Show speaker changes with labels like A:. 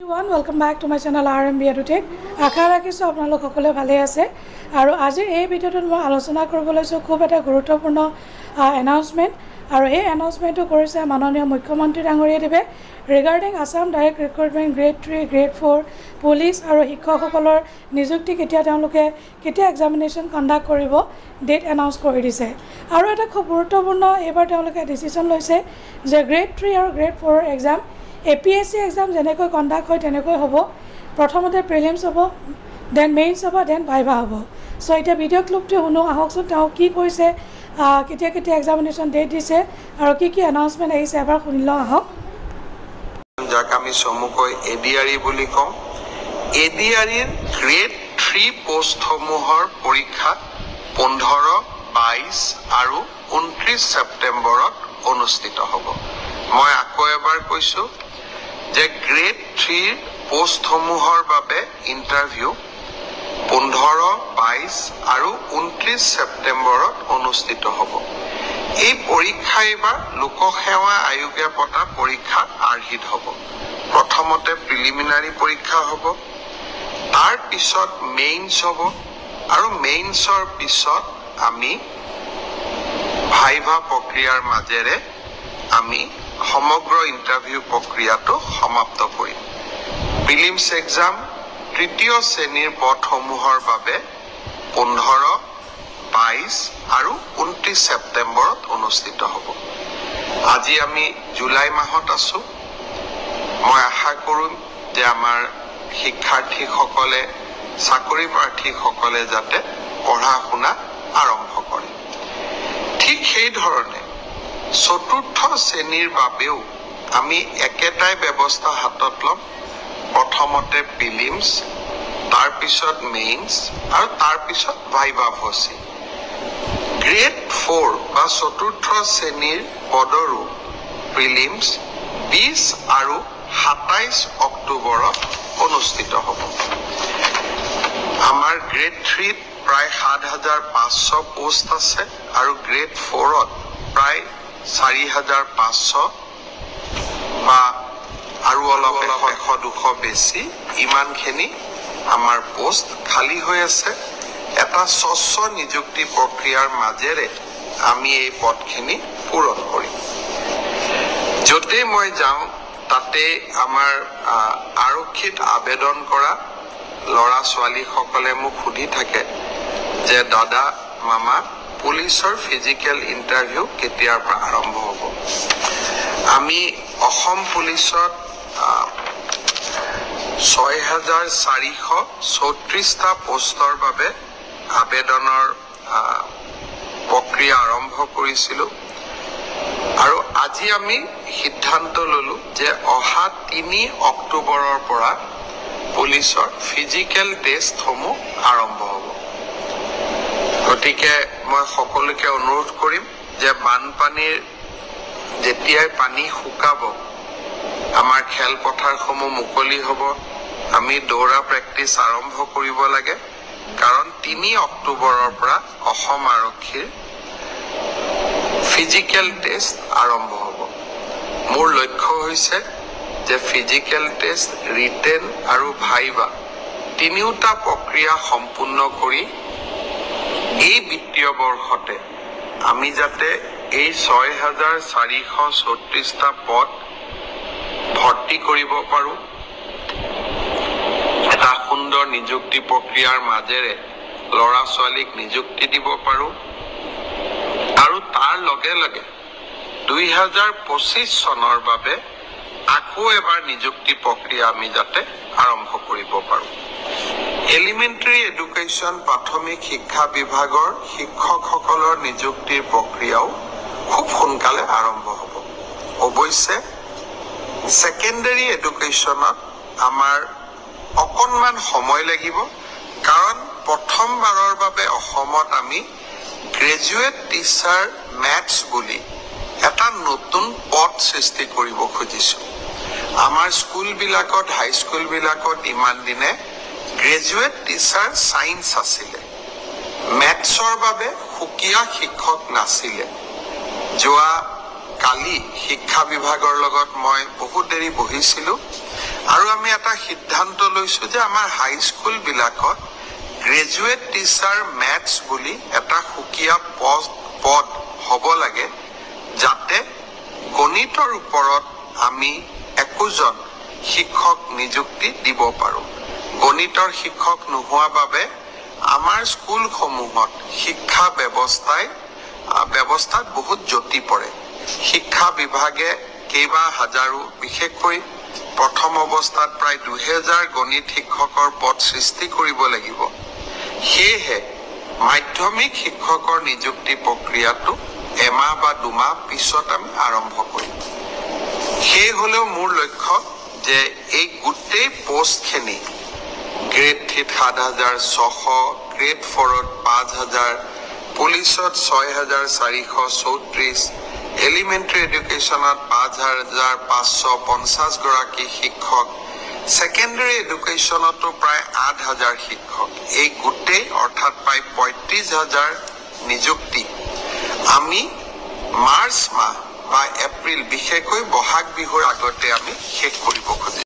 A: Everyone, welcome back to my channel RMB EduTech. আশা ৰাখিছোঁ আপোনালোক সকলোৱে ভালে আছে আৰু আজি এই ভিডিঅ'টোত মই আলোচনা কৰিব লৈছোঁ খুব এটা গুৰুত্বপূৰ্ণ এনাউন্সমেন্ট আৰু এই এনাউন্সমেন্টটো কৰিছে মাননীয় মুখ্যমন্ত্ৰী ডাঙৰীয়াদেৱে regarding Assam direct recruitment grade 3 grade 4 police আৰু শিক্ষকসকলৰ নিযুক্তি কেতিয়া এক্সামিনেশ্যন কণ্ডাক্ট কৰিব ডেট এনাউন্স কৰি দিছে আৰু এটা খুব গুৰুত্বপূৰ্ণ এবাৰ তেওঁলোকে ডিসিশন লৈছে যে গ্ৰেড 3 আৰু গ্ৰেড 4 ৰ এক্সাম APSC এক্সাম যেনেকৈ কণ্ডাক্ট হয় তেনেকৈ হ'ব প্ৰথমতে প্ৰিলিমছ হ'ব দেন মেইনছ হ'ব দেন ভাইভা হ'ব সো এটা ভিডিও ক্লিপটো শুনো আহকচোন তেওঁ কি কৈছে কেতিয়া এক্সামিনেশ্যন ডেট দিছে আৰু কি এনাউন্সমেন্ট আহিছে এবাৰ শুনিলো আহক
B: যাক আমি সমুকৈ এডিআৰই বুলি কম এডিআৰইৰ গ্ৰেড 3 পোষ্টসমূহৰ পৰীক্ষা 15 22 আৰু 29 সেপ্টেম্বৰত অনুষ্ঠিত হ'ব মই আকৌ এবাৰ কৈছো যে গ্ৰেড 3 পোষ্টসমূহৰ বাবে ইন্টাৰভিউ 15 22 আৰু 29 সেপ্টেম্বৰত অনুষ্ঠিত হ'ব এই পৰীক্ষা এবাৰ লোকসেৱা আয়োগে পতা পৰীক্ষা আৰ্হিত হ'ব প্ৰথমতে প্ৰিলিমিনাৰী পৰীক্ষা হ'ব তাৰ পিছত মেইনছ হ'ব আৰু মেইনছৰ পিছত আমি ভাইভা প্ৰক্ৰিয়াৰ মাজেৰে আমি সমগ্ৰ ইন্টাৰভিউ প্ৰক্ৰিয়াটো সমাপ্ত কৰিম প্ৰিলিমছ এক্সাম তৃতীয় শ্ৰেণীৰ পদসমূহৰ বাবে 15 22 আৰু 29 সেপ্টেম্বৰত অনুষ্ঠিত হ'ব আজি আমি জুলাই মাহত আছো মই আশা কৰোঁ যে আমাৰ শিক্ষাৰ্থীসকলে চাকৰি প্ৰাৰ্থীসকলে যাতে পঢ়া শুনা আৰম্ভ কৰে ঠিক সেই ধৰণে চতুৰ্থ শ্ৰেণীৰ বাবেও আমি একেটাই ব্যৱস্থা হাতত ল'ম প্ৰথমতে প্ৰিলিমছ তাৰ পিছত মেইনছ আৰু তাৰ পিছত ভাইভা ফচি গ্ৰেড 4 বা চতুৰ্থ শ্ৰেণীৰ পদৰো প্ৰিলিমছ 20 আৰু 27 অক্টোবৰত অনুষ্ঠিত হ'ব আমাৰ গ্ৰেড 3 প্ৰায় 7500 পোষ্ট আছে আৰু গ্ৰেড 4ত প্ৰায় 4500 বা আৰু অলপ 100-200 বেছি ইমানখিনি আমাৰ পোষ্ট খালি হৈ আছে এটা স্বচ্ছ নিযুক্তি প্ৰক্ৰিয়াৰ মাজেৰে আমি এই পদখিনি পূৰণ কৰিম যতে মই যাওঁ তাতে আমাৰ আৰক্ষীত আবেদন কৰা লৰা ছোৱালী সকলে মোক সুধি থাকে যে দাদা মামা পুলিচৰ ফিজিক্যাল ইন্টাৰভিউ কেতিয়াৰ পৰা আৰম্ভ হ'ব আমি অসম পুলিচত 6434 টা পোষ্টৰ বাবে আবেদনৰ প্ৰক্ৰিয়া আৰম্ভ কৰিছিলো আৰু আজি আমি সিদ্ধান্ত ললো যে অহা 3 অক্টোবৰৰ পৰা পুলিচৰ ফিজিক্যাল টেষ্ট সমূহ আৰম্ভ হ'ব গতিকে মই সকলোকে অনুৰোধ কৰিম যে বানপানীৰ যেতিয়াই পানী শুকাব আমাৰ খেলপথাৰসমূহ মুকলি হ'ব আমি দৌৰা প্ৰেক্টিছ আৰম্ভ কৰিব লাগে কাৰণ 3 অক্টোবৰৰ পৰা অসম আৰক্ষীৰ ফিজিক্যাল টেষ্ট আৰম্ভ হ'ব মোৰ লক্ষ্য হৈছে যে ফিজিক্যাল টেষ্ট ৰিটেন আৰু ভাইভা তিনিওটা প্ৰক্ৰিয়া সম্পূৰ্ণ কৰি এই বিত্তীয় বৰ্ষতে আমি যাতে এই 6434 টা পদ ভৰ্তি কৰিব পাৰো এটা সুন্দৰ নিযুক্তি প্ৰক্ৰিয়াৰ মাজেৰে লৰা ছোৱালীক নিযুক্তি দিব পাৰো আৰু তাৰ লগে লগে 2025 চনৰ বাবে আকৌ এবাৰ নিযুক্তি প্ৰক্ৰিয়া আমি যাতে আৰম্ভ কৰিব পাৰো এলিমেন্টাৰী এডুকেশ্যন প্ৰাথমিক শিক্ষা বিভাগৰ শিক্ষকসকলৰ নিযুক্তিৰ প্ৰক্ৰিয়াও খুব সোনকালে আৰম্ভ হ'ব অৱশ্যে সেকেন্ডাৰী এডুকেশ্যনত আমাৰ অকণমান সময় লাগিব কাৰণ প্ৰথমবাৰৰ বাবে অসমত আমি গ্ৰেজুৱেট টিচাৰ মেথছ বুলি এটা নতুন পদ সৃষ্টি কৰিব খুজিছো আমাৰ স্কুল বিলাকত হাই স্কুল বিলাকত ইমান দিনে গ্ৰেজুৱেট টিচাৰ সায়েন্স আছিল মেথছৰ বাবে সুকিয়া শিক্ষক নাছিল যোৱা কালি শিক্ষা বিভাগৰ লগত মই বহুত দেৰি বহিছিলো আৰু আমি এটা সিদ্ধান্ত লৈছো যে আমাৰ হাইস্কুল বিলাকত গ্ৰেজুৱেট টিচাৰ মেথছ বুলি এটা সুকীয়া পদ হ'ব লাগে, যাতে গণিতৰ ওপৰত আমি একোজন শিক্ষক নিযুক্তি দিব পাৰোঁ। গণিতৰ শিক্ষক নোহোৱা বাবে আমাৰ স্কুলসমূহত শিক্ষা ব্যৱস্থাত বহুত জটি পৰে। শিক্ষা বিভাগে কেইবা হাজাৰো, বিশেষকৈ প্ৰথম অৱস্থাত প্ৰায় 2000 গণিত শিক্ষকৰ পদ সৃষ্টি কৰিব লাগিব। সেয়েহে মাধ্যমিক শিক্ষকৰ নিযুক্তি প্ৰক্ৰিয়াটো এমাহ বা 2 মাহ পিছত আমি আৰম্ভ কৰিম। সেই হলেও মোৰ লক্ষ্য যে এই গোটেই পোষ্টখিনি গ্ৰেড 3 7600, গ্ৰেড 4 5000, পুলিচত 6434, এলিমেণ্টাৰী এডুকেশ্যনত 5550 গৰাকী শিক্ষক, সেকেন্ডাৰী এডুকেশ্যনতো প্ৰায় 8000 শিক্ষক, এই গোটেই অৰ্থাৎ প্ৰায় 35000 নিযুক্তি আমি মাৰ্চ মাহ বা এপ্ৰিল, বিশেষকৈ বহাগ বিহুৰ আগতে আমি শেষ কৰিব খুজিছোঁ।